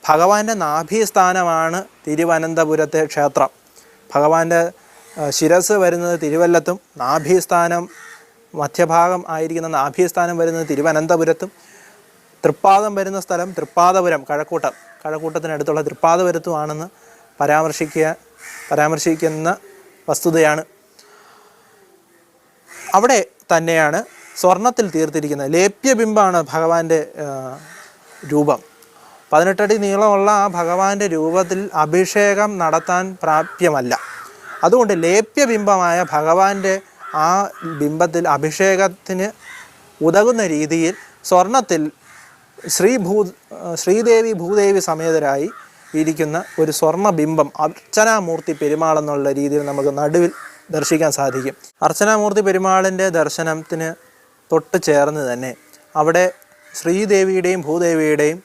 ഭഗവാന്റെ നാഭീസ്ഥാനമാണ് തിരുവനന്തപുരത്തെ ക്ഷേത്രം. ഭഗവാന്റെ ശിരസ് വരുന്നത് തിരുവല്ലത്തും നാഭീസ്ഥാനം മധ്യഭാഗം ആയിരിക്കുന്ന നാഭീസ്ഥാനം വരുന്നത് തിരുവനന്തപുരത്തും തൃപ്പാദം വരുന്ന സ്ഥലം തൃപ്പാദപുരം കഴക്കൂട്ടത്തിനടുത്തുള്ള തൃപ്പാദപുരത്തുമാണെന്ന് പരാമർശിക്കുന്ന വസ്തുതയാണ്. അവിടെ തന്നെയാണ് സ്വർണത്തിൽ തീർത്തിരിക്കുന്നത് ലേപ്യബിംബമാണ് ഭഗവാന്റെ രൂപം. 18 അടി നീളമുള്ള ആ ഭഗവാന്റെ രൂപത്തിൽ അഭിഷേകം നടത്താൻ പ്രാപ്യമല്ല. അതുകൊണ്ട് ലേപ്യബിംബമായ ഭഗവാന്റെ ആ ബിംബത്തിൽ അഭിഷേകത്തിന് ഉതകുന്ന രീതിയിൽ സ്വർണത്തിൽ ശ്രീദേവി ഭൂദേവി സമേതരായി ഇരിക്കുന്ന ഒരു സ്വർണ്ണബിംബം അർച്ചനാമൂർത്തി പെരുമാൾ എന്നുള്ള രീതിയിൽ നമുക്ക് നടുവിൽ ദർശിക്കാൻ സാധിക്കും. അർച്ചനാമൂർത്തി പെരുമാളിൻ്റെ ദർശനത്തിന് തൊട്ട് ചേർന്ന് തന്നെ അവിടെ ശ്രീദേവിയുടെയും ഭൂദേവിയുടെയും